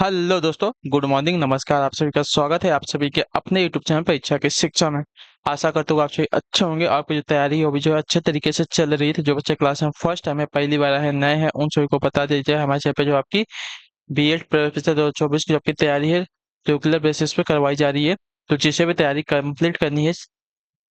Hello दोस्तों, good morning, नमस्कार। आप सभी का स्वागत है आप सभी के अपने यूट्यूब चैनल परीक्षा की शिक्षा में। आशा करता हूँ आप सभी अच्छे होंगे। आपकी जो तैयारी है वो भी जो है अच्छे तरीके से चल रही थी। जो बच्चे क्लास में फर्स्ट टाइम है, पहली बार आए हैं, नए हैं, उन सभी को बता दीजिए हमारे चैनल पे जो आपकी बीएड प्रोफेसर 2024 की जो आपकी तैयारी है रेगुलर बेसिस पे करवाई जा रही है। तो जिसे भी तैयारी कंप्लीट करनी है,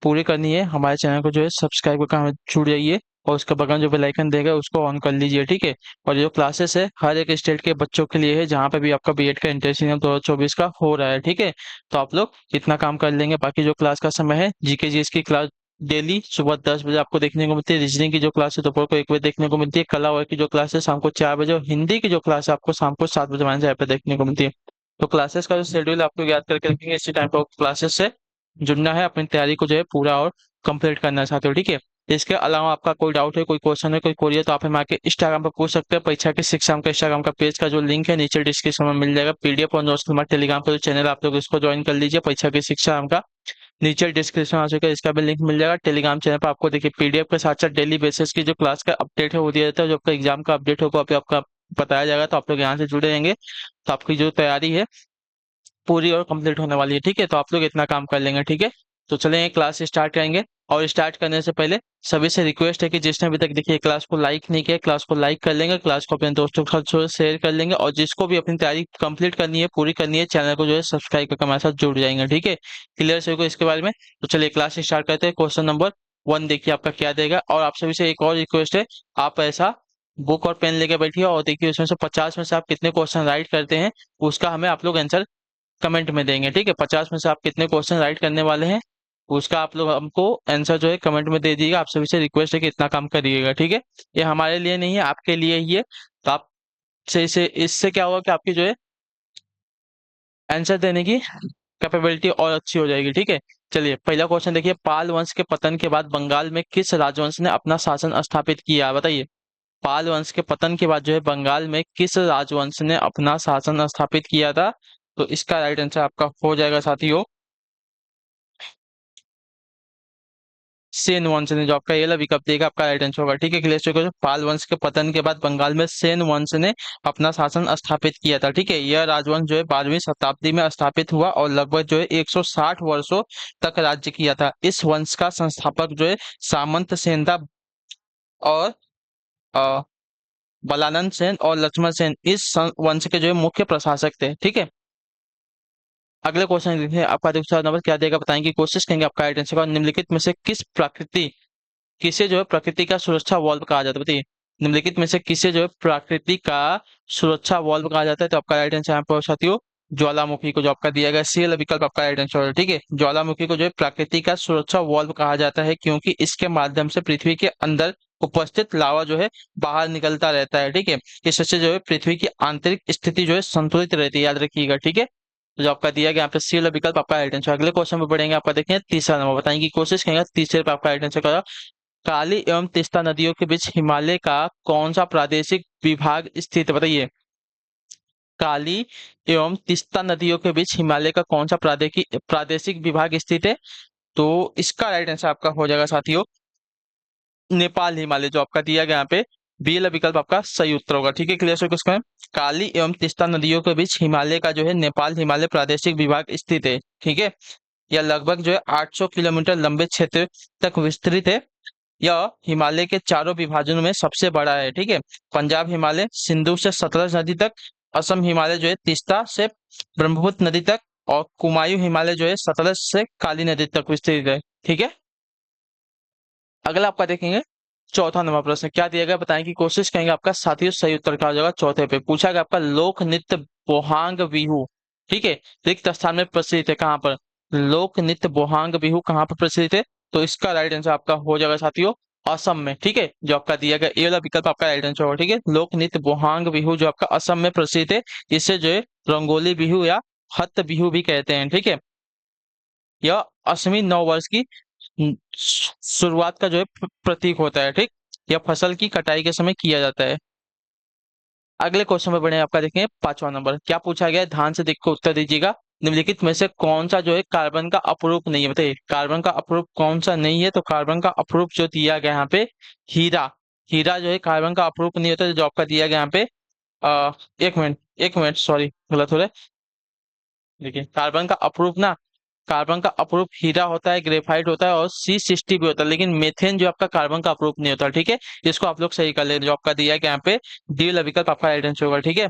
पूरी करनी है, हमारे चैनल को जो है सब्सक्राइब करके हमें जुड़ जाइए और उसका बगल जो बेल आइकन देगा उसको ऑन कर लीजिए, ठीक है। और जो क्लासेस है हर एक स्टेट के बच्चों के लिए है, जहाँ पे भी आपका बीएड का इंटर्नशिप 2024 का हो रहा है, ठीक है। तो आप लोग इतना काम कर लेंगे। बाकी जो क्लास का समय है, जीके जीएस की क्लास डेली सुबह 10 बजे आपको देखने को मिलती है। रीजनिंग की जो क्लास है दोपहर को 1 बजे देखने को मिलती है। कला और की जो क्लास है शाम को 4 बजे, और हिंदी की जो क्लास है आपको शाम को 7 बजे हमारे यहाँ पे देखने को मिलती है। तो क्लासेस का जो शेड्यूल आपको याद करके रखेंगे, इसी टाइम पर क्लासेस से जुड़ना है, अपनी तैयारी को जो है पूरा और कंप्लीट करना चाहते हो, ठीक है। इसके अलावा आपका कोई डाउट है, कोई क्वेश्चन है, कोई क्वेरी है, तो आप हमें आके इंस्टाग्राम पर पूछ सकते हैं। परीक्षा की शिक्षा का इंस्टाग्राम का पेज का जो लिंक है नीचे डिस्क्रिप्शन में मिल जाएगा। पीडीएफ और नोट्स हमारे टेलीग्राम का जो चैनल है, आप लोग इसको ज्वाइन कर लीजिए। परीक्षा की शिक्षा का नीचे डिस्क्रिप्शन आ चुका है, इसका भी लिंक मिल जाएगा। टेलीग्राम चैनल पर आपको देखिए पीडीएफ के साथ साथ डेली बेसिस की जो क्लास का अपडेट है वो दिया जाता है। जो आपका एग्जाम का अपडेट होगा आपका बताया जाएगा। तो आप लोग यहाँ से जुड़े रहेंगे तो आपकी जो तैयारी है पूरी और कंप्लीट होने वाली है, ठीक है। तो आप लोग इतना काम कर लेंगे, ठीक है। तो चलेंगे क्लास स्टार्ट करेंगे। और स्टार्ट करने से पहले सभी से रिक्वेस्ट है कि जिसने अभी तक देखिए क्लास को लाइक नहीं किया, क्लास को लाइक कर लेंगे, क्लास को अपने दोस्तों के साथ शेयर कर लेंगे, और जिसको भी अपनी तैयारी कंप्लीट करनी है, पूरी करनी है, चैनल को जो है सब्सक्राइब करके हमारे साथ जुड़ जाएंगे, ठीक है। क्लियर सभी को इसके बारे में? तो चलिए क्लास स्टार्ट करते हैं। क्वेश्चन नंबर 1 देखिए आपका क्या देगा। और आप सभी से एक और रिक्वेस्ट है, आप ऐसा बुक और पेन लेके बैठिए और देखिए उसमें से 50 में से आप कितने क्वेश्चन राइट करते हैं उसका हमें आप लोग आंसर कमेंट में देंगे, ठीक है। 50 में से आप कितने क्वेश्चन राइट करने वाले हैं उसका आप लोग हमको आंसर जो है कमेंट में दे दीजिएगा। आप सभी से रिक्वेस्ट है कि इतना काम करिएगा, ठीक है। ये हमारे लिए नहीं है, आपके लिए ही है। तो आप से इसे इससे क्या होगा कि आपकी जो है आंसर देने की कैपेबिलिटी और अच्छी हो जाएगी, ठीक है। चलिए पहला क्वेश्चन देखिए, पाल वंश के पतन के बाद बंगाल में किस राजवंश ने अपना शासन स्थापित किया, बताइए। पाल वंश के पतन के बाद जो है बंगाल में किस राजवंश ने अपना शासन स्थापित किया था? तो इसका राइट आंसर आपका हो जाएगा साथियों सेन वंश ने। जो आपका ये वाला विकल्प देगा आपका राइट आंसर होगा, ठीक है। Clear story. पाल वंश के पतन के बाद बंगाल में सेन वंश ने अपना शासन स्थापित किया था, ठीक है। यह राजवंश जो है 12वीं शताब्दी में स्थापित हुआ और लगभग जो है 160 वर्षों तक राज्य किया था। इस वंश का संस्थापक जो है सामंत सेन था, और अ, बलानंद सेन और लक्ष्मण सेन इस वंश के जो है मुख्य प्रशासक थे, ठीक है। अगले क्वेश्चन देखिए आपका दूसरा नंबर क्या देगा, बताएंगे की कोशिश करेंगे आपका राइट आंसर। निम्नलिखित में से किसे जो है प्रकृति का सुरक्षा वॉल्व कहा जाता है, बताइए। निम्नलिखित में से किसे जो है प्रकृति का सुरक्षा वॉल्व कहा जाता है? तो आपका राइट आंसर यहाँ पर साथियों ज्वालामुखी को, जो आपका दिया गया सी वाला विकल्प आपका राइट आंसर है, ठीक है। ज्वालामुखी को जो है प्रकृति का सुरक्षा वॉल्व कहा जाता है, क्योंकि इसके माध्यम से पृथ्वी के अंदर उपस्थित लावा जो है बाहर निकलता रहता है, ठीक है। इससे जो है पृथ्वी की आंतरिक स्थिति जो है संतुलित रहती है, याद रखिएगा, ठीक है। तो जो आपका दिया गया यहाँ पे सी वाला विकल्प आपका राइट आंसर। अगले क्वेश्चन में बढ़ेंगे, आपका देखेंगे तीसरा नंबर, बताएंगे की कोशिश करेंगे तीसरे पे आपका राइट आंसर। काली एवं तीस्ता नदियों के बीच हिमालय का कौन सा प्रादेशिक विभाग स्थित है, बताइए। काली एवं तीस्ता नदियों के बीच हिमालय का कौन सा प्रादेशिक विभाग स्थित है? तो इसका राइट आंसर आपका हो जाएगा साथियों नेपाल हिमालय। जो आपका दिया गया यहाँ पे बी वाला विकल्प आपका सही उत्तर होगा, ठीक है। क्लियर सो किसका है? काली एवं तीस्ता नदियों के बीच हिमालय का जो है नेपाल हिमालय प्रादेशिक विभाग स्थित है, ठीक है। यह लगभग जो है 800 किलोमीटर लंबे क्षेत्र तक विस्तृत है। यह हिमालय के चारों विभाजनों में सबसे बड़ा है, ठीक है। पंजाब हिमालय सिंधु से सतलज नदी तक, असम हिमालय जो है तीस्ता से ब्रह्मपुत्र नदी तक, और कुमायूं हिमालय जो है सतलज से काली नदी तक विस्तृत है, ठीक है। अगला आपका देखेंगे चौथा नंबर प्रश्न क्या दिया गया, बताएं की कोशिश करेंगे। आपका साथियों सही उत्तर क्या हो जाएगा? चौथे पे पूछा गया आपका लोक नृत्य बोहांग बिहू, ठीक है, रिक्त स्थान में प्रचलित है, कहाँ पर? लोक नृत्य बोहांग बिहू कहाँ पर प्रचलित है? तो इसका राइट आंसर आपका हो जाएगा साथियों असम में, ठीक है। जो आपका दिया गया ये वाला विकल्प आपका राइट आंसर होगा, ठीक है। लोक नृत्य बोहांग बिहू जो आपका असम में प्रचलित है, इसे जो है रंगोली बिहू या हत बिहू भी कहते हैं, ठीक है। यह असमी नव वर्ष की शुरुआत का जो है प्रतीक होता है, ठीक। यह फसल की कटाई के समय किया जाता है। अगले क्वेश्चन में बढ़े, आपका देखेंगे पांचवा नंबर क्या पूछा गया है, ध्यान से देख कर उत्तर दीजिएगा। निम्नलिखित में से कौन सा जो है कार्बन का अपरूप नहीं है, बताइए। कार्बन का अपरूप कौन सा नहीं है? तो कार्बन का अपरूप जो दिया गया यहाँ पे हीरा। हीरा जो है कार्बन का अपरूप नहीं होता, जो आपका दिया गया यहाँ पे एक मिनट, एक मिनट, सॉरी गलत हो रहा है। देखिए कार्बन का अप्रूप हीरा होता है, ग्रेफाइट होता है और C60 भी होता है, लेकिन मेथेन जो आपका कार्बन का अप्रूप नहीं होता, ठीक है। इसको आप लोग सही कर ले, जो आपका दिया है कि यहाँ पे डी वाला विकल्प आपका राइट आंसर होगा, ठीक है।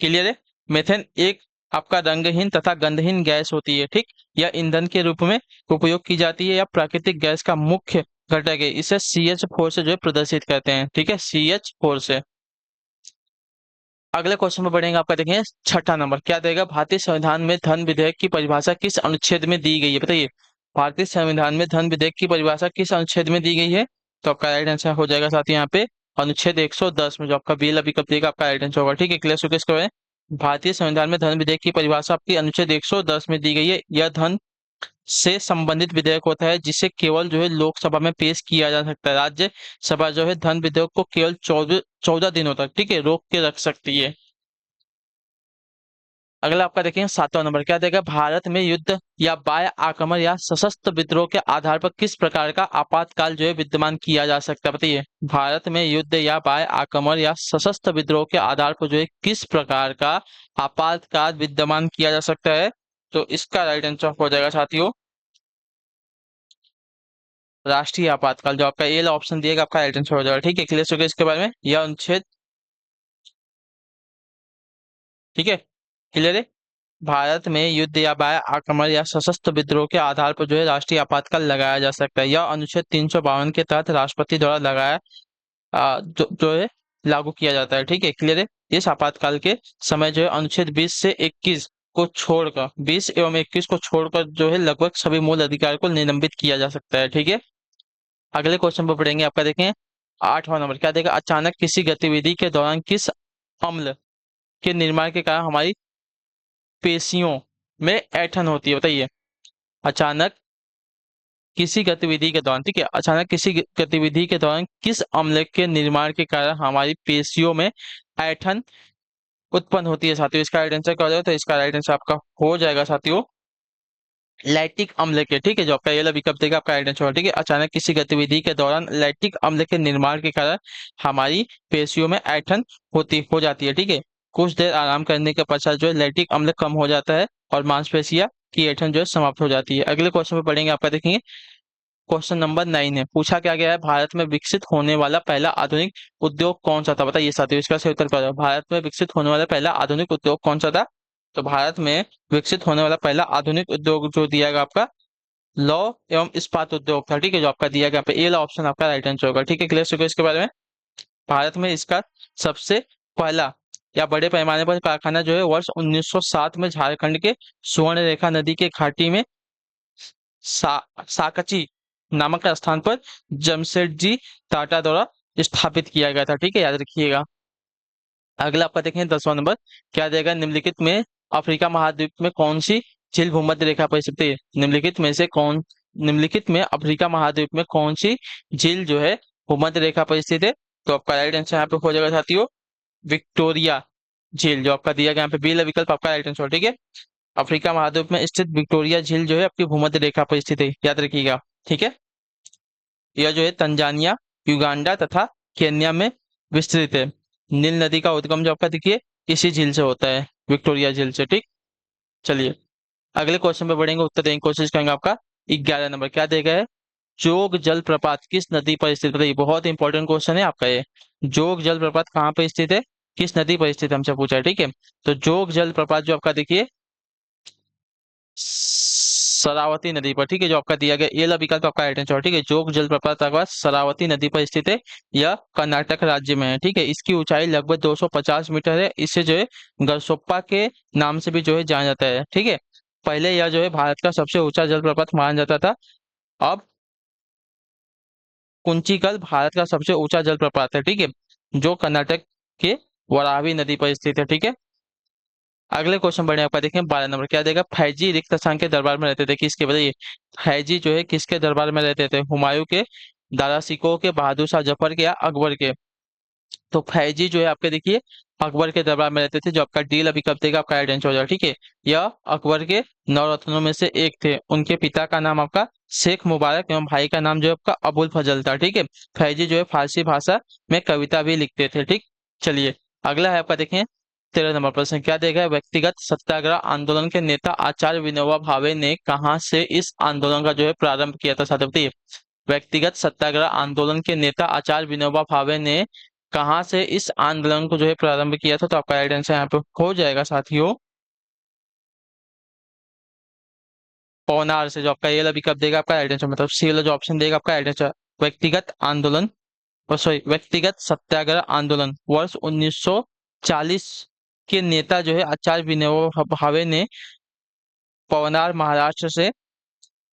क्लियर है। मेथेन एक आपका रंगहीन तथा गंधहीन गैस होती है, ठीक। यह ईंधन के रूप में उपयोग की जाती है या प्राकृतिक गैस का मुख्य घटक है। इसे CH4 से जो है प्रदर्शित करते हैं, ठीक है, CH4 से। अगले क्वेश्चन में बढ़ेंगे, आपका देखें छठा नंबर क्या देगा। भारतीय संविधान में धन विधेयक की परिभाषा किस अनुच्छेद में दी गई है, बताइए। भारतीय संविधान में धन विधेयक की परिभाषा किस अनुच्छेद में दी गई है। तो आपका राइट आंसर हो जाएगा साथ ही यहाँ पे अनुच्छेद 110 में, जो आपका बी अभी कब देगा, आपका राइट आंसर होगा, ठीक है। क्लियर हो इसको है। भारतीय संविधान में धन विधेयक की परिभाषा आपकी अनुच्छेद 110 में दी गई है। यह धन से संबंधित विधेयक होता है जिसे केवल जो है लोकसभा में पेश किया जा सकता है। राज्य सभा जो है धन विधेयक को केवल 14 दिनों तक, ठीक है, रोक के रख सकती है। अगला आपका देखेंगे सातवां नंबर क्या देगा। भारत में युद्ध या बाह्य आक्रमण या सशस्त्र विद्रोह के आधार पर किस प्रकार का आपातकाल जो है विद्यमान किया जा सकता है, बताइए। भारत में युद्ध या बाह्य आक्रमण या सशस्त्र विद्रोह के आधार पर जो है किस प्रकार का आपातकाल विद्यमान किया जा सकता है। तो इसका राइट आंसर हो जाएगा साथियों राष्ट्रीय आपातकाल, जो आपका ए ऑप्शन दिएगा आपका राइट आंसर हो जाएगा, ठीक है। क्लियर हो गया इसके बारे में, यह अनुच्छेद, ठीक है। क्लियर है। भारत में युद्ध या बाह्य आक्रमण या सशस्त्र विद्रोह के आधार पर जो है राष्ट्रीय आपातकाल लगाया जा सकता है। यह अनुच्छेद 352 के तहत राष्ट्रपति द्वारा लगाया जो है लागू किया जाता है, ठीक है। क्लियर है। इस आपातकाल के समय जो है अनुच्छेद 20 से 21 को छोड़कर 20 एवं 21 को छोड़कर जो है लगभग सभी मूल अधिकार को निलंबित किया जा सकता है, ठीक है। अगले क्वेश्चन पर पढ़ेंगे, आपका देखें आठवां नंबर क्या देगा। अचानक किसी गतिविधि के दौरान किस अम्ल के निर्माण के कारण हमारी पेशियों में ऐंठन होती है, बताइए। अचानक किसी गतिविधि के दौरान, ठीक है, अचानक किसी गतिविधि के दौरान किस अम्ल के निर्माण के कारण हमारी पेशियों में ऐंठन उत्पन्न होती है साथियों। इसका राइट आंसर क्या हो जाएगा, तो इसका राइट आंसर आपका हो जाएगा साथियों लैक्टिक अम्ल के, ठीक है, जो आपका ये वाला विकल्प देगा आपका राइट आंसर होगा, ठीक है। अचानक किसी गतिविधि के दौरान लैक्टिक अम्ल के निर्माण के कारण हमारी पेशियों में ऐंठन होती हो जाती है, ठीक है। कुछ देर आराम करने के पश्चात जो है लैक्टिक अम्ल कम हो जाता है और मांसपेशियां की ऐंठन जो है समाप्त हो जाती है। अगले क्वेश्चन पे पढ़ेंगे, आपका देखेंगे क्वेश्चन नंबर 9 है। पूछा क्या गया है, भारत में विकसित होने वाला पहला आधुनिक उद्योग कौन सा था, बताइए साथियों। इसका सही उत्तर क्या होगा। भारत में विकसित होने वाला पहला आधुनिक उद्योग कौन सा था। तो भारत में विकसित होने वाला पहला आधुनिक उद्योग जो दिया गया आपका लौ एवं इस्पात उद्योग था, ठीक है, जो आपका दिया गया पे ए वाला ऑप्शन आपका राइट आंसर होगा, ठीक है। क्लियर हो गया इसके बारे में। भारत में इसका सबसे पहला या बड़े पैमाने पर कारखाना जो है वर्ष 1907 में झारखंड के सुवर्ण रेखा नदी के घाटी में साकची नामक स्थान पर जमशेदजी टाटा द्वारा स्थापित किया गया था, ठीक है, याद रखिएगा। अगला आपका देखें 10वां नंबर क्या देगा। निम्नलिखित में अफ्रीका महाद्वीप में कौन सी झील भूमध्य रेखा पर स्थित है। निम्नलिखित में अफ्रीका महाद्वीप में कौन सी झील जो है भूमध्य रेखा पर स्थित है। तो आपका राइट आंसर यहाँ पे हो जाएगा साथियों विक्टोरिया झील, जो आपका दिया गया यहाँ पे बी विकल्प आपका राइट आंसर, ठीक है। अफ्रीका महाद्वीप में स्थित विक्टोरिया झील जो है आपकी भूमध्य रेखा पर स्थित है, याद रखिएगा, ठीक है। यह जो है तंजानिया, युगांडा तथा केन्या में विस्तृत है। नील नदी का उद्गम जो आपका देखिए इसी झील से होता है, विक्टोरिया झील से, ठीक। चलिए अगले क्वेश्चन पे बढ़ेंगे, उत्तर देने की कोशिश करेंगे। आपका 11 नंबर क्या देगा है। जोग जलप्रपात किस नदी पर स्थित है। बहुत इंपॉर्टेंट क्वेश्चन है आपका ये। जोग जलप्रपात कहाँ पे स्थित है, किस नदी पर स्थित है, हमसे पूछा है, ठीक है। तो जोग जलप्रपात जो आपका देखिए शरावती नदी पर, ठीक है, जो आपका दिया गया ये वाला विकल्प आपका राइट आंसर, ठीक है। जोग जलप्रपात आपका शरावती नदी पर स्थित है। यह कर्नाटक राज्य में है, ठीक है। इसकी ऊंचाई लगभग 250 मीटर है। इसे जो है गरसोप्पा के नाम से भी जो है जाना जाता है, ठीक है। पहले यह जो है भारत का सबसे ऊंचा जलप्रपात माना जाता था। अब कुंचिकल भारत का सबसे ऊंचा जलप्रपात है, ठीक है, जो कर्नाटक के वरावी नदी पर स्थित है, ठीक है। अगले क्वेश्चन बढ़े, आपका देखें 12 नंबर क्या देगा। फैजी रिक्त स्थान के दरबार में रहते थे, किसके बताइए। फैजी जो है किसके दरबार में रहते थे। हुमायूं के, दारा सिकोह के, बहादुर शाह जफर के या अकबर के। तो फैजी जो है आपके देखिए अकबर के दरबार में रहते थे, जो आपका डील अभी कब देगा आपका आइडेंटिटी हो जाएगा, ठीक है। यह अकबर के नवरत्नों में से एक थे। उनके पिता का नाम आपका शेख मुबारक एवं भाई का नाम जो है आपका अबुल फजल था, ठीक है। फैजी जो है फारसी भाषा में कविता भी लिखते थे, ठीक। चलिए अगला है आपका देखें 13 नंबर प्रश्न क्या देगा, व्यक्तिगत सत्याग्रह आंदोलन के नेता आचार्य विनोबा भावे ने कहाँ से इस आंदोलन का जो है प्रारंभ किया था छात्रवृत्ति। व्यक्तिगत सत्याग्रह आंदोलन के नेता आचार्य विनोबा भावे ने कहाँ से इस आंदोलन को जो है प्रारंभ किया था, तो आपका राइट आंसर यहाँ पे हो जाएगा साथियों पवनार से। जो आपका ये वाला विकल्प देगा आपका राइट आंसर, मतलब सी वाला जो ऑप्शन देगा आपका राइट आंसर। व्यक्तिगत आंदोलन, सॉरी व्यक्तिगत सत्याग्रह आंदोलन वर्ष 1940 के नेता जो है आचार्य विनोबा भावे ने पवनार महाराष्ट्र से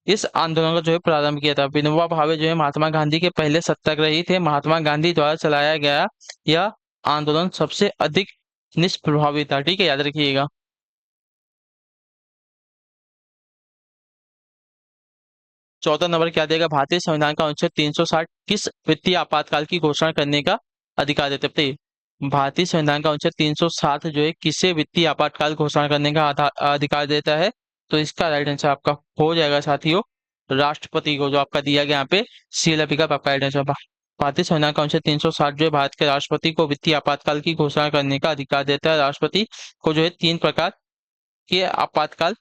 इस आंदोलन का जो है प्रारंभ किया था। विनोबा भावे जो है महात्मा गांधी के पहले सत्याग्रही थे। महात्मा गांधी द्वारा चलाया गया यह आंदोलन सबसे अधिक निष्प्रभावी था, ठीक है, याद रखिएगा। 14 नंबर क्या देगा, भारतीय संविधान का अनुच्छेद 360 किस वित्तीय आपातकाल की घोषणा करने का अधिकार देते हैं? बताइए, भारतीय संविधान का अनुच्छेद 360 जो है किसे वित्तीय आपातकाल घोषणा करने का अधिकार देता है, तो इसका राइट आंसर आपका हो जाएगा साथियों राष्ट्रपति को, जो आपका दिया गया यहाँ पे सी विकल्प आपका राइट आंसर। भारतीय संविधान का अनुच्छेद 360 जो है भारत के राष्ट्रपति को वित्तीय आपातकाल की घोषणा करने का अधिकार देता है। राष्ट्रपति को जो है 3 प्रकार के आपातकाल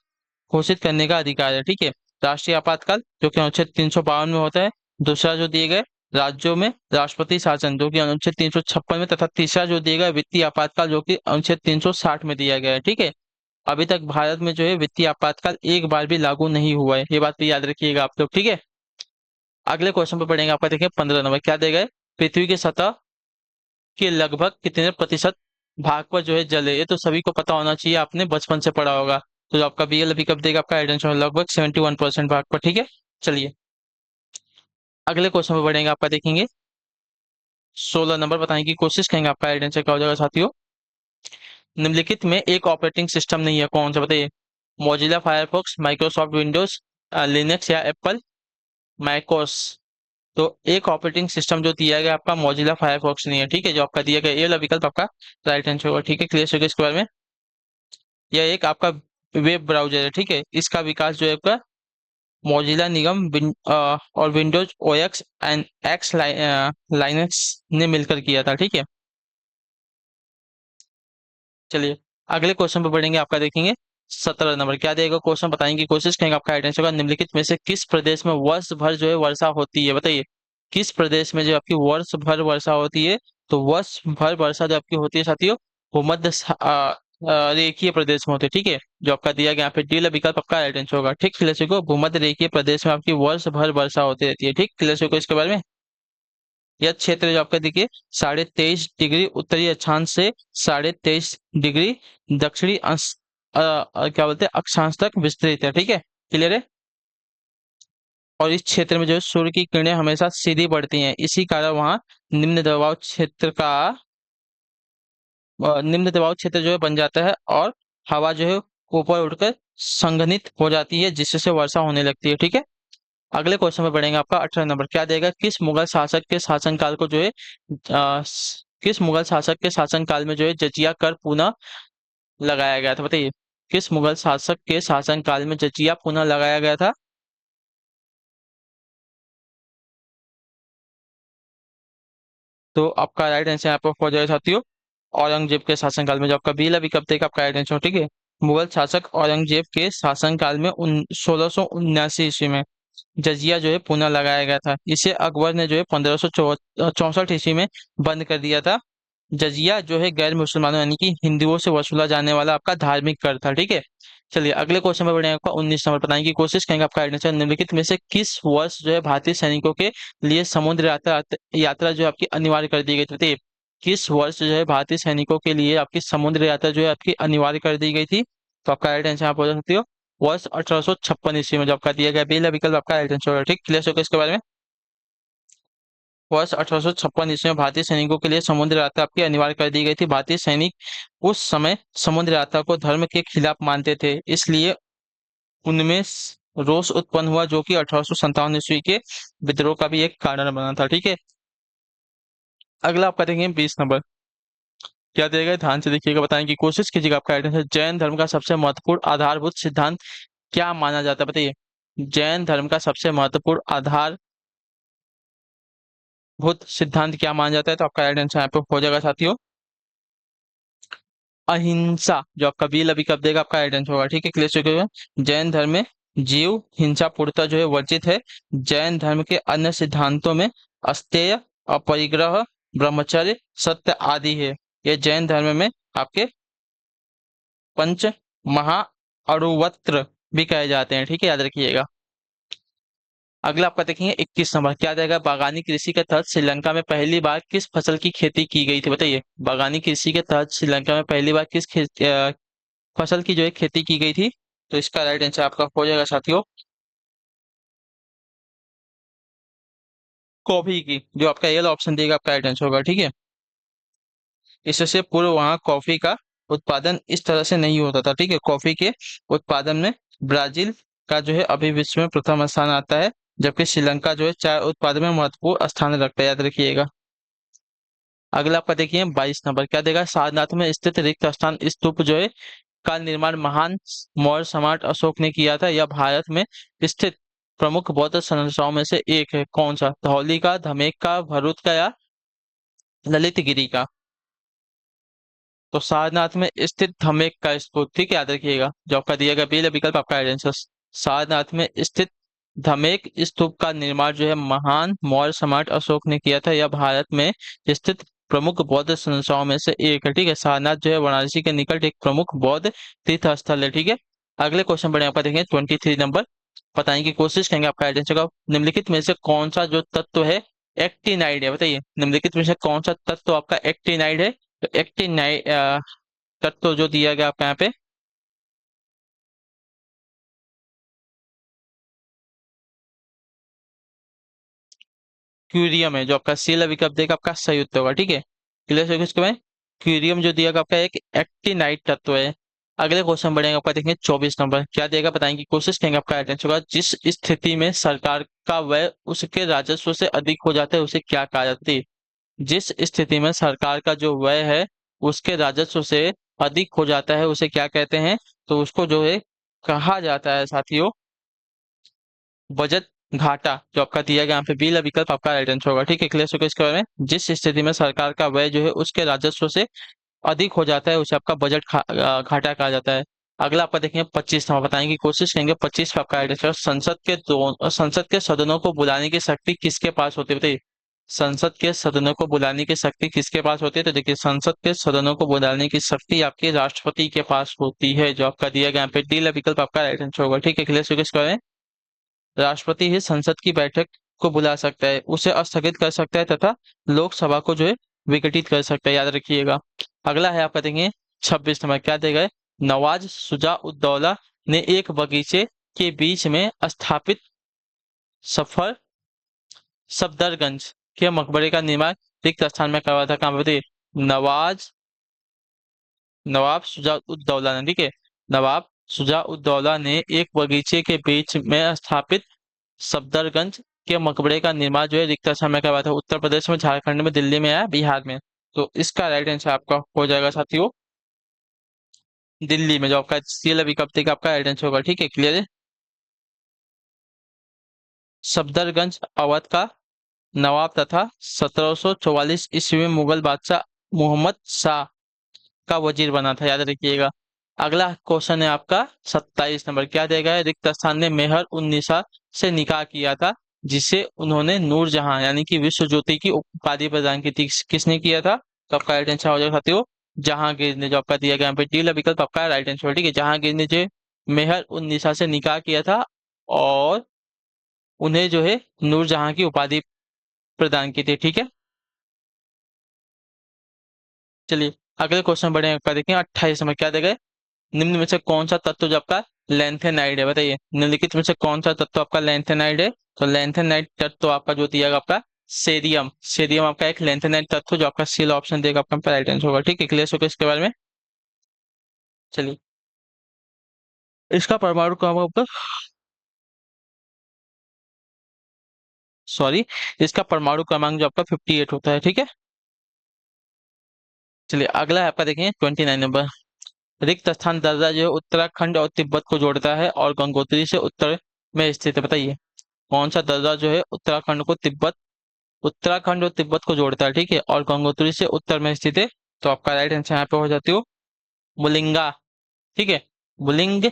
घोषित करने का अधिकार है, ठीक है। राष्ट्रीय आपातकाल जो कि अनुच्छेद 352 में होता है, दूसरा जो दिए गए राज्यों में राष्ट्रपति शासन जो कि अनुच्छेद 356 में, तथा तीसरा जो दिया गया वित्तीय आपातकाल जो कि अनुच्छेद 360 में दिया गया है, ठीक है। अभी तक भारत में जो है वित्तीय आपातकाल एक बार भी लागू नहीं हुआ है, ये बात भी याद रखिएगा आप लोग, ठीक है। अगले क्वेश्चन पर पढ़ेंगे, आपका देखिए 15 नंबर क्या देगा है? पृथ्वी की सतह के लगभग कितने प्रतिशत भाग पर जो है जल है? ये तो सभी को पता होना चाहिए, आपने बचपन से पढ़ा होगा। तो जो आपका बीएल पिकअप देगा आपका आइडेंटिटी लगभग 71% भाग पर, ठीक है। चलिए अगले क्वेश्चन पर बढ़ेंगे, आपका देखेंगे 16 नंबर बताने की कोशिश करेंगे, आपका आइडेंटिटी क्या हो जाएगा साथियों। निम्नलिखित में एक ऑपरेटिंग सिस्टम नहीं है, कौन सा बताइए? Mozilla Firefox, Microsoft Windows, Linux या एप्पल मैकोस। तो एक ऑपरेटिंग सिस्टम जो दिया गया आपका मोजिला फायरफॉक्स नहीं है, ठीक है। जो आपका दिया गया ये वाला विकल्प आपका राइट आंसर होगा, ठीक है। क्लियर हो गया इसके बारे में। यह एक आपका वेब ब्राउजर है, ठीक है। इसका विकास जो है आपका मोजिला निगम और Windows OX and x Linux ने मिलकर किया था, ठीक है। चलिए अगले क्वेश्चन पर बढ़ेंगे, आपका देखेंगे 17 नंबर क्या देगा, क्वेश्चन बताने की कोशिश करेंगे, आपका आइडेंटिटी होगा। निम्नलिखित में से किस प्रदेश में वर्ष भर जो है वर्षा होती है? बताइए किस प्रदेश में जो आपकी वर्ष भर वर्षा होती है? तो वर्ष भर वर्षा जो आपकी होती है साथियों भूमध्य रेखीय प्रदेश में होती है, ठीक है। जो आपका दिया गया यहाँ पे डी विकल्प आपका राइट आंसर होगा, ठीक। क्लियर को भूमध्य रेखीय प्रदेश में आपकी वर्ष भर वर्षा होती रहती है, ठीक। क्लियर को इसके बारे में। यह क्षेत्र जो आपका देखिए 23.5 डिग्री उत्तरी अक्षांश से 23.5 डिग्री दक्षिणी क्या बोलते हैं अक्षांश तक विस्तृत है, ठीक है। क्लियर है। और इस क्षेत्र में जो है सूर्य की किरणें हमेशा सीधी पड़ती हैं, इसी कारण वहाँ निम्न दबाव क्षेत्र का निम्न दबाव क्षेत्र जो है बन जाता है, और हवा जो है ऊपर उठकर संघनित हो जाती है, जिससे वर्षा होने लगती है, ठीक है। अगले क्वेश्चन में बढ़ेंगे, आपका 18 नंबर क्या देगा, किस मुगल शासक के शासनकाल को जो है किस मुगल शासक के शासनकाल में जो है जजिया कर पुनः लगाया गया था? बताइए किस मुगल शासक के शासनकाल में जजिया पुनः लगाया गया था? तो आपका राइट आंसर यहाँ पर हो जाएगा साथियों औरंगजेब के शासनकाल में। जो आपका बी विकल्प देगा आपका राइट आंसर, ठीक है। मुगल शासक औरंगजेब के शासनकाल में 1679 ईस्वी में जजिया जो है पुनः लगाया गया था। इसे अकबर ने जो है 1564 ईस्वी में बंद कर दिया था। जजिया जो है गैर मुसलमानों यानी कि हिंदुओं से वसूला जाने वाला आपका धार्मिक कर था, ठीक है। चलिए अगले क्वेश्चन में बढ़े, आपका 19 नंबर बताने की कोशिश करेंगे, आपका आंसर निम्नलिखित में से किस वर्ष जो है भारतीय सैनिकों के लिए समुद्र यात्रा यात्रा जो है आपकी अनिवार्य कर दी गई थी? बताइए किस वर्ष जो है भारतीय सैनिकों के लिए आपकी समुद्र यात्रा जो है आपकी अनिवार्य कर दी गई थी? तो आपका राइट आंसर आप हो सकते हो वर्ष 1856 ईस्वी में। जो आपका दिया गया पहला विकल्प आपका राइट आंसर होगा, ठीक। क्लियर होगा इसके बारे में। वर्ष 1856 ईस्वी में भारतीय सैनिकों के लिए समुद्र यात्रा आपकी अनिवार्य कर दी गई थी। भारतीय सैनिक उस समय समुद्र यात्रा को धर्म के खिलाफ मानते थे, इसलिए उनमें रोष उत्पन्न हुआ, जो कि 1857 ईस्वी के विद्रोह का भी एक कारण बना था, ठीक है। अगला आप करेंगे 20 नंबर क्या देगा, ध्यान से देखिएगा, बताने की कोशिश कीजिएगा, आपका आइडिया है। जैन धर्म का सबसे महत्वपूर्ण आधारभूत सिद्धांत क्या माना जाता है? बताइए जैन धर्म का सबसे महत्वपूर्ण आधारभूत सिद्धांत क्या माना जाता है? तो आपका राइट आंसर यहाँ पे हो जाएगा साथियों अहिंसा जो आपका बी लभी कब देगा आपका राइट आंसर होगा। ठीक है, क्लियर चुके। जैन धर्म में जीव हिंसा पूर्णतः जो है वर्जित है। जैन धर्म के अन्य सिद्धांतों में अस्तेय, अपरिग्रह, ब्रह्मचर्य, सत्य आदि है। ये जैन धर्म में आपके पंच महा अणुवस्त्र भी कहे जाते हैं। ठीक है, याद रखिएगा। अगला आपका देखेंगे 21 नंबर, क्या देगा, बागानी कृषि के तहत श्रीलंका में पहली बार किस फसल की खेती की गई थी, बताइए। बागानी कृषि के तहत श्रीलंका में पहली बार किस फसल की जो है खेती की गई थी। तो इसका राइट आंसर आपका हो जाएगा साथियों, कॉफी की, जो आपका ये ऑप्शन देगा आपका राइट आंसर होगा। ठीक है, इससे पूर्व वहाँ कॉफी का उत्पादन इस तरह से नहीं होता था। ठीक है, कॉफी के उत्पादन में ब्राजील का जो है अभी विश्व में प्रथम स्थान आता है, जबकि श्रीलंका जो है चाय उत्पादन में महत्वपूर्ण स्थान रखता है, याद रखिएगा। अगला आपका देखिए 22 नंबर, क्या देगा, सारनाथ में स्थित रिक्त स्थान स्तूप जो है का निर्माण महान मौर्य सम्राट अशोक ने किया था। यह भारत में स्थित प्रमुख बौद्ध संरचनाओं में से एक है। कौन सा, धौली का, धमेक का, भरूच का या ललित गिरी का। तो सारनाथ में स्थित धमेक का स्तूप, ठीक है, याद रखिएगा। जो आपका दिया गया पहला विकल्प आपका राइट आंसर। सारनाथ में स्थित धमेक स्तूप का निर्माण जो है महान मौर्य सम्राट अशोक ने किया था। यह भारत में स्थित प्रमुख बौद्ध संस्थाओं में से एक है। ठीक है, सारनाथ जो है वाराणसी के निकट एक प्रमुख बौद्ध तीर्थ स्थल है। ठीक है, अगले क्वेश्चन बढ़े आपका देखेंगे 23 नंबर, बताने की कोशिश करेंगे आपका राइट आंसर का। निम्नलिखित में से कौन सा जो तत्व है एक्टिनाइड है, बताइए। निम्नलिखित में से कौन सा तत्व आपका एक्टिनाइड है। तो एक्टिनाइड तत्व जो दिया गया आपका यहाँ पे क्यूरियम है, जो आपका सी विकल्प देगा आपका सही उत्तर होगा। ठीक है, क्लियर है इसके में। क्यूरियम जो दिया गया आपका एक एक्टिनाइड तत्व है। अगले क्वेश्चन बढ़ेंगे आपका देखेंगे 24 नंबर, क्या देगा बताने की कोशिश करेंगे आपका राइट आंसर होगा। जिस स्थिति में सरकार का व्यय उसके राजस्व से अधिक हो जाता है उसे क्या कहा जाता है। जिस स्थिति में सरकार का जो व्यय है उसके राजस्व से अधिक हो जाता है उसे क्या कहते हैं। तो उसको जो है कहा जाता है साथियों बजट घाटा, जो आपका दिया गया यहाँ पे बी विकल्प आपका राइट आंसर होगा। ठीक है, क्लियर हो गया इसके बारे में। जिस स्थिति में सरकार का व्यय जो है उसके राजस्व से अधिक हो जाता है उसे आपका घाटा कहा जाता है। अगला आपका देखेंगे 25 नंबर, बताने की कोशिश करेंगे 25 पे आपका राइट आंसर। संसद के सदनों को बुलाने की शक्ति किसके पास होती है, बताइए। संसद के सदनों को बुलाने की शक्ति किसके पास होती है। तो देखिए, संसद के सदनों को बुलाने की शक्ति आपके राष्ट्रपति के पास होती है, जो आपका दिया गया यहाँ पे डी विकल्प आपका राइट आंसर होगा। ठीक है, क्लियर हो गया इसके बारे में। राष्ट्रपति ही संसद की बैठक को बुला सकता है, उसे स्थगित कर सकता है तथा लोकसभा को जो है विघटित कर सकता है, याद रखिएगा। अगला है आपका देखेंगे 26 नंबर, क्या देगा है? नवाज शुजा उद्दौला ने एक बगीचे के बीच में स्थापित सफर सफदरगंज के मकबरे का निर्माण रिक्त स्थान में करवाया था। कहाँ बताइए। नवाज नवाब शुजा उद्दौला ने, ठीक है, नवाब शुजा उद्दौला ने एक बगीचे के बीच में स्थापित सफदरगंज के मकबरे का निर्माण जो है रिक्त स्थान में करवाया था। उत्तर प्रदेश में, झारखंड में, दिल्ली में या बिहार में। तो इसका राइट आंसर आपका हो जाएगा साथियों दिल्ली में, जो आपका सीएल विकल्प का आपका राइट आंसर होगा। ठीक है, क्लियर है। सफदरगंज अवध का नवाब तथा 1744 ईस्वी में मुगल बादशाह मोहम्मद शाह का वजीर बना था, याद रखिएगा। अगला क्वेश्चन है आपका 27 नंबर, क्या दिया गया है? रिक्त स्थान ने मेहर उन्नीसा से निकाह किया था, जिसे उन्होंने नूरजहां यानी कि विश्व ज्योति की उपाधि प्रदान की थी। किसने किया था? तो आपका राइट आंसर हो जाएगा साथियों जहांगीर ने, जो आपका दिया गया यहाँ पे डी विकल्प आपका राइट आंसर। ठीक है, जहांगीर ने जो मेहर उन्नीसा से निकाह किया था और उन्हें जो है नूरजहां की उपाधि प्रदान की थी। ठीक है, चलिए अगले क्वेश्चन बढ़े आपका देखें 28 नंबर, क्या देगा? निम्न में से कौन सा तत्व जो आपका लेंथेनाइड है, बताइए। निम्नलिखित में से कौन सा तत्व आपका लेंथेनाइड है। तो लेंथेनाइड तत्व आपका जो दिया गया आपका सेरियम, सेरियम आपका एक लेंथेनाइड तत्व, जो आपका सी ऑप्शन देगा आपका राइट आंसर होगा। ठीक है, क्लियर हो गया इसके बारे में। चलिए, इसका परमाणु क्रमांक आपका, सॉरी, इसका परमाणु क्रमांक जो आपका 58 होता है। ठीक है, चलिए अगला है आपका देखें 29 नंबर, रिक्त स्थान दर्रा जो है उत्तराखंड और तिब्बत को जोड़ता है और गंगोत्री से उत्तर में स्थित है, बताइए। कौन सा दर्रा जो है उत्तराखंड और तिब्बत को जोड़ता है, ठीक है, और गंगोत्री से उत्तर में स्थित है। तो आपका राइट आंसर यहाँ पे हो जाती हो बुलिंगा, ठीक है, बुलिंग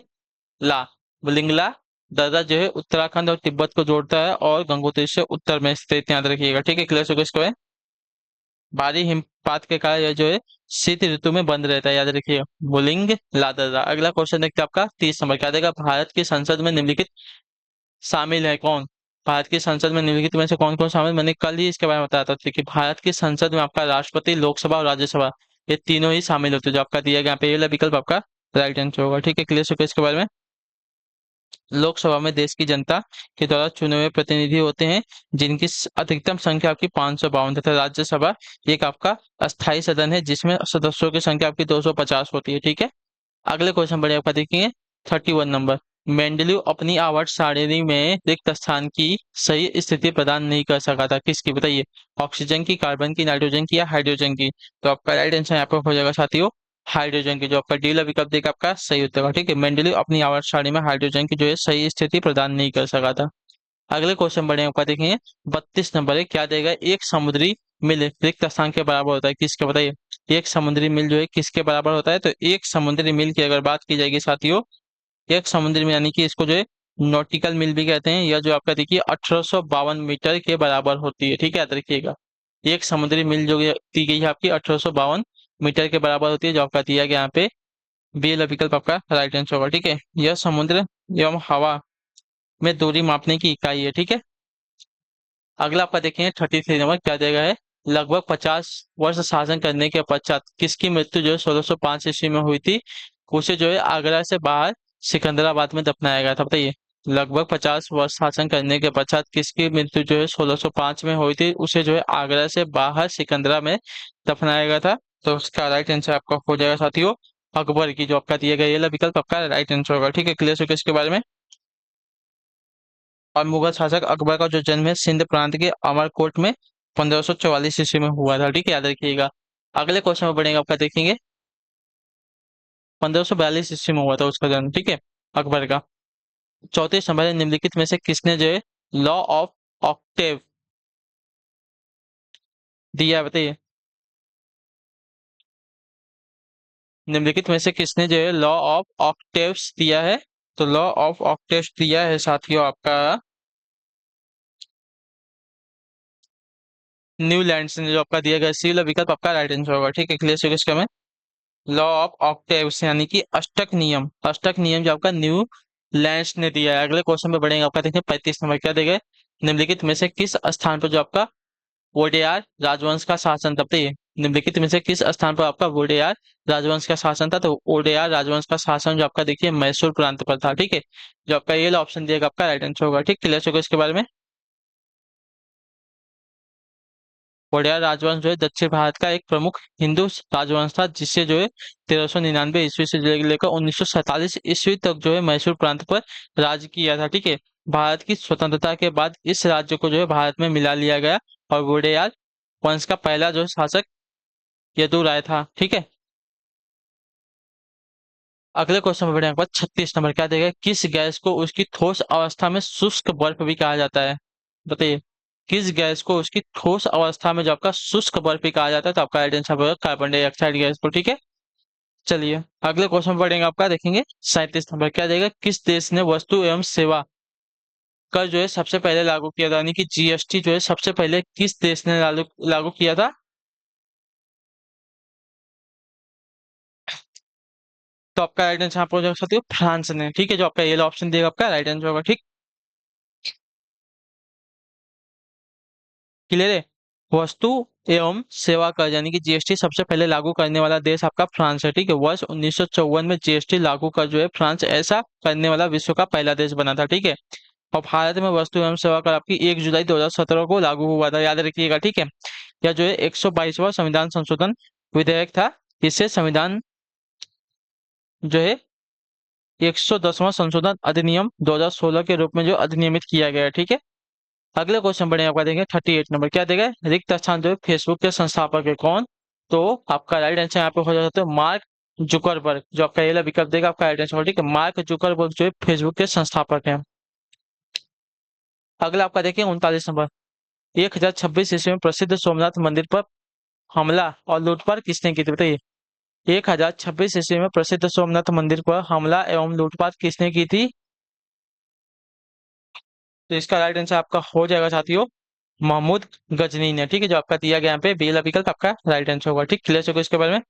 ला, बुलिंगला दर्रा जो है उत्तराखंड और तिब्बत को जोड़ता है और गंगोत्री से उत्तर में स्थित, याद रखिएगा, ठीक है, क्लियर हो गया इसको है। भारी हिमपात के कारण यह जो है शीत ऋतु में बंद रहता है, याद रखिए, बुलिंग ला दर्रा। अगला क्वेश्चन देखते हैं आपका 30 नंबर, क्या देगा, भारत की संसद में निम्नलिखित शामिल है कौन। भारत की संसद में निम्नलिखित में से कौन कौन शामिल, मैंने कल ही इसके बारे में बताया था, कि भारत की संसद में आपका राष्ट्रपति, लोकसभा और राज्यसभा, ये तीनों ही शामिल होते हैं, जो आपका दिया गया यहाँ पे ये वाला विकल्प आपका राइट आंसर होगा, ठीक है, क्लियर हो गया इसके बारे में। लोकसभा में देश की जनता के द्वारा चुने हुए प्रतिनिधि होते हैं, जिनकी अधिकतम संख्या आपकी 552 तथा राज्यसभा एक आपका अस्थायी सदन है, जिसमें सदस्यों की संख्या आपकी 250 होती है, ठीक है। अगले क्वेश्चन बढ़िया आपका देखेंगे 31 नंबर, मेंडेलीव अपनी आवर्त सारणी में रिक्त स्थान की सही स्थिति प्रदान नहीं कर सका था, किसकी बताइए, ऑक्सीजन की, कार्बन की, नाइट्रोजन की या हाइड्रोजन की। तो आपका राइट आंसर यहाँ पे हो जाएगा साथियों हाइड्रोजन की, जो आपका डी वाला विकल्प देगा आपका सही उत्तर होगा, ठीक है, मेंडेलीव अपनी आवर्त सारणी में हाइड्रोजन की जो है सही स्थिति प्रदान नहीं कर सका था। अगले क्वेश्चन बढ़िया आपका देखेंगे 32 नंबर है, क्या देगा, एक समुद्री मिल रिक्त स्थान के बराबर होता है, किसके बताइए, एक समुद्री मिल जो है किसके बराबर होता है, तो एक समुद्री मिल की अगर बात की जाएगी साथियों, एक समुद्री मिल यानी कि इसको जो है नॉटिकल मिल भी कहते हैं, या जो आपका देखिए 1852 मीटर के बराबर होती है, ठीक है, याद रखिएगा, एक समुद्री मिल जो दी गई है आपकी 1852 मीटर के बराबर होती है, जो आपका दिया गया यहाँ पे बी वाला विकल्प आपका राइट आंसर होगा, ठीक है। यह समुद्र एवं हवा में दूरी मापने की इकाई है, ठीक है। अगला आपका देखेंगे 33 नंबर, क्या देगा है, लगभग 50 वर्ष शासन करने के पश्चात किसकी मृत्यु जो है 1605 ईस्वी में हुई थी, उसे जो है आगरा से बाहर सिकंदराबाद में दफनाया गया था, बताइए, लगभग 50 वर्ष शासन करने के पश्चात किसकी मृत्यु जो है 1605 में हुई थी, उसे जो है आगरा से बाहर सिकंदरा में दफनाया गया था। तो उसका राइट आंसर आपका हो जाएगा साथियों अकबर की, जो आपका दिया गया ये वाला विकल्प आपका राइट आंसर होगा, ठीक है, क्लियर हो गया इसके बारे में। और मुगल शासक अकबर का जो जन्म है सिंध प्रांत के अमरकोट में 1544 ईस्वी में हुआ था, ठीक है, याद रखिएगा। अगले क्वेश्चन में बढ़ेंगे आपका देखेंगे 1542 ईस्वी में हुआ था उसका जन्म, ठीक है, अकबर का। 34 नंबर है, निम्नलिखित में से किसने जो है लॉ ऑफ ऑक्टेव दिया है, बताइए, निम्नलिखित में से किसने जो है लॉ ऑफ ऑक्टेव्स दिया है, तो लॉ ऑफ ऑक्टेव्स दिया है साथियों आपका न्यूलैंड ने, जो आपका दिया गया सी वाला विकल्प आपका राइट आंसर होगा, ठीक है, क्लियर हो इसका में। लॉ ऑफ ऑक्टेव्स यानी कि अष्टक नियम, अष्टक नियम जो आपका न्यू लैंड्स ने दिया है। अगले क्वेश्चन में बढ़ेंगे आपका देखिए 35 नंबर, क्या देगा, निम्नलिखित में से किस स्थान पर जो आपका वोडेयार राजवंश का शासन था, बताइए, निम्नलिखित में से किस स्थान पर आपका वोडेयार राजवंश का शासन था, तो वोडेयार राजवंश का शासन जो आपका देखिए मैसूर प्रांत पर था, ठीक है, जो आपका ये ऑप्शन दिएगा आपका राइट आंसर होगा, ठीक, क्लियर होगा इसके बारे में। वोडेयार राजवंश जो है दक्षिण भारत का एक प्रमुख हिंदू राजवंश था, जिससे जो है 1399 ईस्वी से लेकर 1947 ईस्वी तक जो है मैसूर प्रांत पर राज किया था, ठीक है। भारत की स्वतंत्रता के बाद इस राज्य को जो है भारत में मिला लिया गया, और वोडेयार वंश का पहला जो शासक यदुराय था, ठीक है। अगले क्वेश्चन में बढ़े आपका 36 नंबर, क्या देगा, किस गैस को उसकी ठोस अवस्था में शुष्क बर्फ भी कहा जाता है, बताइए, किस गैस को उसकी ठोस अवस्था में जो आपका शुष्क बर्फ भी कहा जाता है, तो आपका राइट आंसर होगा कार्बन डाइऑक्साइड गैस को, ठीक है। चलिए अगले क्वेश्चन में बढ़ेंगे आपका देखेंगे 37 नंबर, क्या देगा, किस देश ने वस्तु एवं सेवा कर जो है सबसे पहले लागू किया था, यानी कि जीएसटी जो है सबसे पहले किस देश ने लागू लागू किया था, तो आपका राइट आंसर आप हो सकते हो फ्रांस ने, ठीक है, जो आपका ये ऑप्शन देगा आपका राइट आंसर होगा, ठीक, क्लियर है। वस्तु एवं सेवा कर यानी कि जीएसटी सबसे पहले लागू करने वाला देश आपका फ्रांस है, ठीक है, वर्ष 1954 में जीएसटी लागू कर जो है फ्रांस ऐसा करने वाला विश्व का पहला देश बना था, ठीक है। और भारत में वस्तु एवं सेवा कर आपकी 1 जुलाई 2017 को लागू हुआ था, याद रखिएगा, ठीक है। यह जो है 122वां संविधान संशोधन विधेयक था, इससे संविधान जो है 110वां संशोधन अधिनियम 2016 के रूप में जो अधिनियमित किया गया है, ठीक है। अगले क्वेश्चन बढ़े आपका देंगे 38 नंबर, क्या देगा, रिक्त स्थान जो है फेसबुक के संस्थापक है कौन, तो आपका राइट आंसर यहाँ पे हो जाता है मार्क जुकरबर्ग, जो आपका ये विकल्प देगा आपका राइट आंसर, ठीक है, मार्क जुकरबर्ग जो है फेसबुक के संस्थापक है। अगला आपका देखिए 39 नंबर, 1026 ईस्वी में प्रसिद्ध सोमनाथ मंदिर पर हमला और लूटपाट किसने की थी, बताइए, 1026 ईस्वी में प्रसिद्ध सोमनाथ मंदिर पर हमला एवं लूटपाट किसने की थी? तो इसका राइट आंसर आपका हो जाएगा साथियों, महमूद गजनी ने। ठीक है, जो आपका दिया गया यहाँ पे बी वाला विकल्प आपका राइट आंसर होगा। ठीक, क्लियर हो गया इसके बारे में।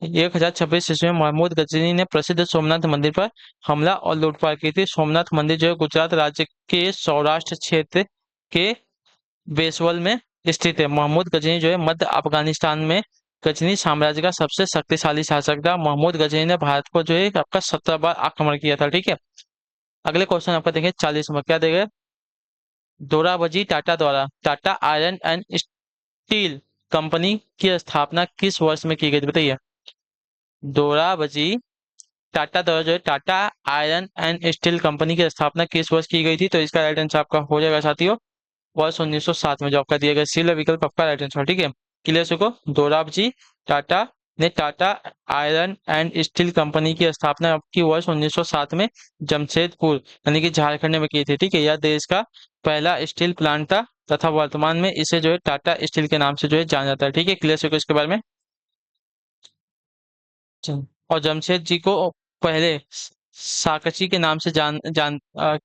1026 ईस्वी में महमूद गजनी ने प्रसिद्ध सोमनाथ मंदिर पर हमला और लूटपाट की थी। सोमनाथ मंदिर जो है गुजरात राज्य के सौराष्ट्र क्षेत्र के बेसवल में स्थित है। महमूद गजनी जो है मध्य अफगानिस्तान में गजनी साम्राज्य का सबसे शक्तिशाली शासक था। महमूद गजनी ने भारत को जो है आपका 17 बार आक्रमण किया था। ठीक है, अगले क्वेश्चन आपका देखें 40 नंबर, क्या देगा? दोराबजी टाटा द्वारा Tata iron and steel company की स्थापना किस वर्ष में की गई थी, बताइए? दोराबजी टाटा द्वारा जो है Tata iron and steel company की स्थापना किस वर्ष की गई थी? तो इसका राइट आंसर आपका हो जाएगा साथियों, वर्ष 1907 में, जो आपका दिया गया सी विकल्प आपका राइट आंसर। ठीक है, क्लियर सुको। दोराबजी टाटा ने Tata iron and steel company की स्थापना आपकी वर्ष 1907 में जमशेदपुर यानी कि झारखंड में की थी। ठीक है, यह देश का पहला स्टील प्लांट था तथा वर्तमान में इसे जो है टाटा स्टील के नाम से जो है जाना जाता है। ठीक है, क्लियर सुको इसके बारे में। और जमशेद जी को पहले साकची के नाम से क्या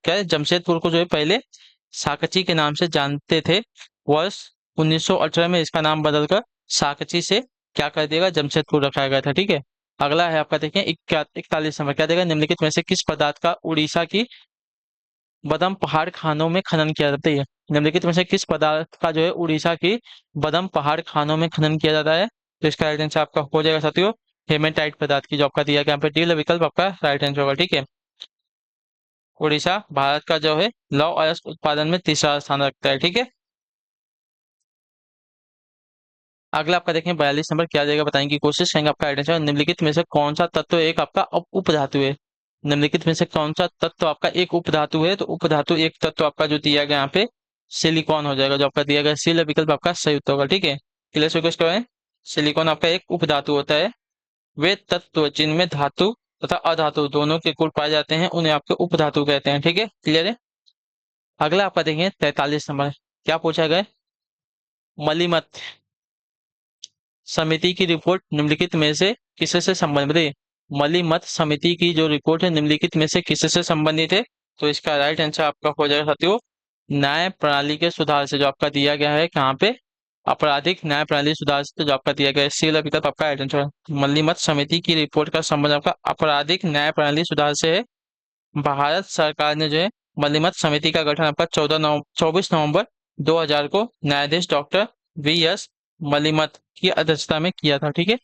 है, जमशेदपुर को जो है पहले साकची के नाम से जानते थे। वर्ष 1918 में इसका नाम बदलकर साकची से क्या कर दिया, जमशेदपुर रखा गया था। ठीक है, अगला है आपका देखें 41 नंबर, क्या देगा? निम्नलिखित में से किस पदार्थ का उड़ीसा की बदम पहाड़ खानों में खनन किया जाता है? निम्नलिखित में से किस पदार्थ का जो है उड़ीसा की बदम पहाड़ खानों में खनन किया जाता है? तो इसका राइट आंसर आपका हो जाएगा साथियों, हेमेटाइट पदार्थ की, जो आपका दिया गया यहाँ पे डी वाला विकल्प आपका राइट आंसर होगा। ठीक है, उड़ीसा भारत का जो है लौह अयस्क उत्पादन में तीसरा स्थान रखता है। ठीक है, अगला आपका देखें 42 नंबर, क्या जाएगा बताएंगे की कोशिश करेंगे। आपका राइट आंसर, निम्नलिखित में से कौन सा तत्व एक आपका उपधातु है? निम्नलिखित में से कौन सा तत्व आपका एक उपधातु है? तो उपधातु एक तत्व आपका जो दिया गया यहाँ पे सिलिकॉन हो जाएगा, जो आपका दिया गया सी विकल्प आपका सही उत्तर होगा। ठीक है, क्लियर हो गया है। सिलिकॉन आपका एक उपधातु होता है। वे तत्व जिनमें धातु तथा अधातु दोनों के गुण पाए जाते हैं उन्हें आपके उपधातु कहते हैं। ठीक है, क्लियर है। अगला आपका देखेंगे 43 नंबर, क्या पूछा गया? मलिमथ समिति की रिपोर्ट निम्नलिखित में से किससे संबंधित है? मलिमथ समिति की जो रिपोर्ट है निम्नलिखित में से किससे संबंधित है? तो इसका राइट आंसर आपका हो जाएगा साथियों, न्याय प्रणाली के सुधार से, जो आपका दिया गया है कहाँ पे? आपराधिक न्याय प्रणाली सुधार से, जो आपका दिया गया है सी वाला विकल्प आपका राइट आंसर है। मलिमथ समिति की रिपोर्ट का संबंध आपका आपराधिक न्याय प्रणाली सुधार से है। भारत सरकार ने जो है मलिमथ समिति का गठन आपका 24 नवंबर 2000 को न्यायाधीश डॉक्टर V.S. मलिमथ की अध्यक्षता में किया था। ठीक है,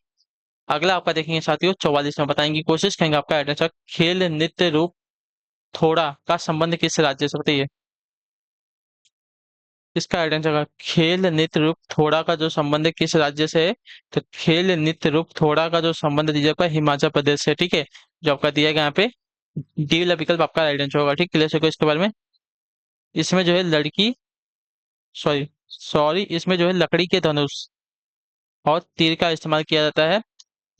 अगला आपका देखेंगे साथियों 44 में, बताएंगे कोशिश करेंगे आपका आंसर। खेल नृत्य रूप थोड़ा का संबंध किस राज्य से, बताइए? इसका आंसर होगा खेल नृत्य रूप थोड़ा का जो संबंध है किस राज्य से है? तो खेल नृत्य रूप थोड़ा का जो संबंध दीजिए आपका हिमाचल प्रदेश से। ठीक है, जो आपका दिया गया यहाँ पे डी वाला विकल्प आपका राइट आंसर होगा। ठीक, क्लियर होगा इसके बारे में। इसमें जो है लड़की सॉरी सॉरी इसमें जो है लकड़ी के धनुष और तीर का इस्तेमाल किया जाता है,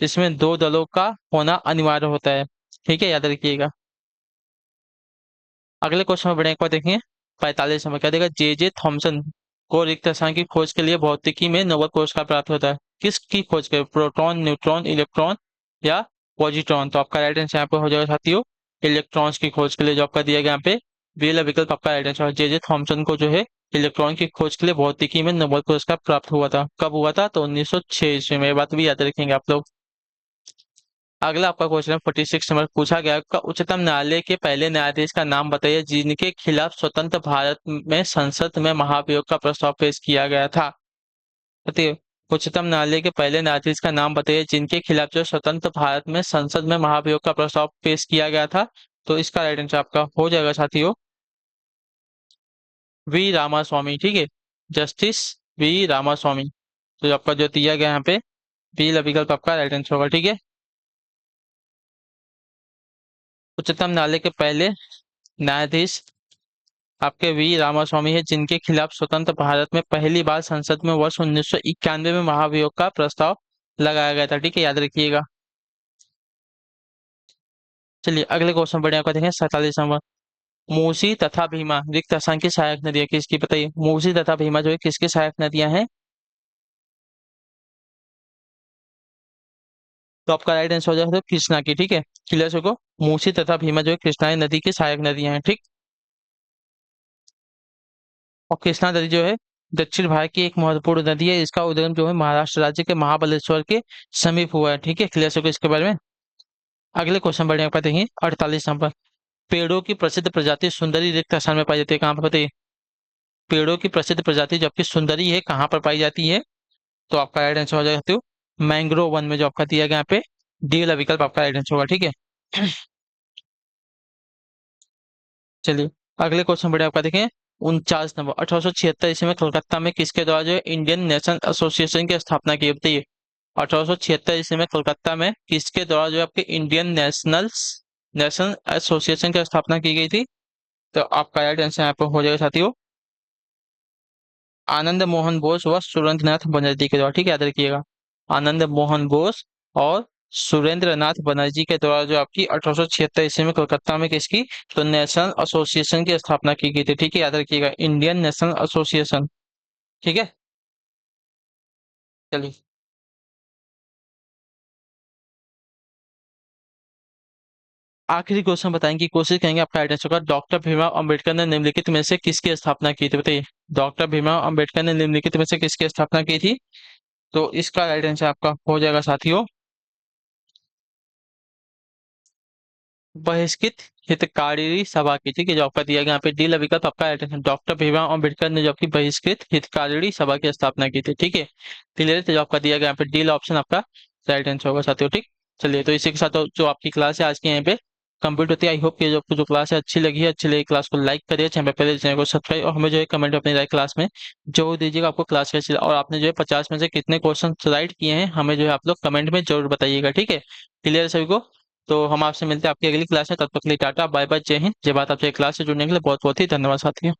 जिसमें दो दलों का होना अनिवार्य होता है। ठीक है, याद रखिएगा। अगले क्वेश्चन में बढ़ने एक बार देखेंगे 45 नंबर, क्या देगा? जे थॉमसन को रिक्त स्थान की खोज के लिए भौतिकी में नोबेल पुरस्कार प्राप्त होता है। किसकी खोज के? प्रोटॉन, न्यूट्रॉन, इलेक्ट्रॉन या पॉजिट्रॉन? तो आपका राइट आंसर यहाँ पे हो जाएगा साथियों, इलेक्ट्रॉन्स की खोज के लिए, जो आपका दिया गया यहाँ पे बी वाला विकल्प आपका राइट आंसर। जे थॉमसन को जो है इलेक्ट्रॉन की खोज के लिए भौतिकी में नोबेल पुरस्कार प्राप्त हुआ था। कब हुआ था? तो 1906 ईस्वी में। ये बात भी याद रखेंगे आप लोग। अगला आपका क्वेश्चन है 46 नंबर, पूछा गया आपका उच्चतम न्यायालय के पहले न्यायाधीश का नाम बताइए जिनके खिलाफ स्वतंत्र भारत में संसद में महाभियोग का प्रस्ताव पेश किया गया था। बताइए, उच्चतम न्यायालय के पहले न्यायाधीश का नाम बताइए जिनके खिलाफ जो स्वतंत्र भारत में संसद में महाभियोग का प्रस्ताव पेश किया गया था। तो इसका राइट आंसर आपका हो जाएगा साथियों, वी रामास्वामी। ठीक है, जस्टिस वी रामास्वामी, तो आपका जो दिया गया यहाँ पे बी विकल्प आपका राइट आंसर होगा। ठीक है, उच्चतम न्यायालय के पहले न्यायाधीश आपके वी रामास्वामी है जिनके खिलाफ स्वतंत्र भारत में पहली बार संसद में वर्ष 1991 में महाभियोग का प्रस्ताव लगाया गया था। ठीक है, याद रखिएगा। चलिए अगले क्वेश्चन बढ़िया का देखें 47 नंबर, मूसी तथा भीमा रिक्त स्थान की सहायक नदियां किसकी, बताइए? मूसी तथा भीमा जो है किसकी सहायक नदियां हैं? तो आपका राइट आंसर हो जाएगा कृष्णा की। ठीक है, क्लियर सको। मूसी तथा भीमा जो है कृष्णा नदी की सहायक नदियां हैं। ठीक। और कृष्णा नदी जो है दक्षिण भारत की एक महत्वपूर्ण नदी है। इसका उद्गम जो है महाराष्ट्र राज्य के महाबलेश्वर के समीप हुआ है। ठीक है, क्लियर सको इसके बारे में। अगले क्वेश्चन बढ़िया आपका देखिए 48 नंबर। पेड़ों की प्रसिद्ध प्रजाति सुंदरी रिक्त स्थान में पाई जाती है, कहाँ पर बताइए। पेड़ों की प्रसिद्ध प्रजाति जो आपकी सुंदरी है कहाँ पर पाई जाती है। तो आपका राइट आंसर हो जाएगा मैंग्रोव वन में, जो आपका दिया गया यहाँ पे डी वाला विकल्प आपका राइट आंसर होगा। ठीक है। चलिए अगले क्वेश्चन बढ़िया आपका देखें 49 नंबर। 1876 ईस्वी में कलकत्ता में किसके द्वारा जो है इंडियन नेशनल एसोसिएशन की स्थापना की, बताइए। 1876 ईस्वी में कलकत्ता में किसके द्वारा जो है आपके इंडियन नेशनल एसोसिएशन की स्थापना की गई थी। तो आपका राइट आंसर यहाँ पर हो जाएगा साथियों आनंद मोहन बोस व सुरेंद्रनाथ बनर्जी के द्वारा। ठीक है, याद रखिएगा। आनंद मोहन बोस और सुरेंद्र नाथ बनर्जी के द्वारा जो आपकी 1876 ईस्वी में कोलकाता में किसकी, तो नेशनल एसोसिएशन की स्थापना की गई थी। ठीक है, याद रखिएगा इंडियन नेशनल एसोसिएशन। ठीक है। चलिए आखिरी क्वेश्चन बताएंगे, कोशिश करेंगे आपका आइडेंस होगा। डॉक्टर भीमराव अंबेडकर ने निम्नलिखित में से किसकी स्थापना की थी, बताइए। डॉक्टर भीमराव अंबेडकर ने निम्नलिखित में से किसकी स्थापना की थी। तो इसका राइट आंसर आपका हो जाएगा साथियों बहिष्कृत हितकारी सभा की। ठीक है, जो आपका दिया गया यहाँ पे डी विकल्प आपका right है। डॉक्टर भीमराव अम्बेडकर ने जो आपकी बहिष्कृत हितकारी सभा की स्थापना की थी। ठीक है, क्लियर। तो जो आपका दिया गया यहाँ पे डी ऑप्शन आपका राइट आंसर होगा साथियों। ठीक। चलिए तो इसी के साथ जो आपकी क्लास है आज की यहाँ पे कंप्लीट होती है। आई होप कि जो आपको जो क्लास है अच्छी लगी है, अच्छी लगी क्लास को लाइक करिए, चैनल पे पहले चैनल को सब्सक्राइब, और हमें जो है कमेंट अपनी राय क्लास में जरूर दीजिएगा आपको क्लास कैसी लगी। और आपने जो है 50 में से कितने क्वेश्चन राइट किए हैं हमें जो है आप लोग कमेंट में जरूर बताइएगा। ठीक है, क्लियर है सभी को। तो हम आपसे मिलते हैं आपकी अगली क्लास में, तब तक के लिए टाटा बाय बाय, जय हिंद जय भारत। आपसे क्लास से जुड़ने के लिए बहुत बहुत ही धन्यवाद साथियों।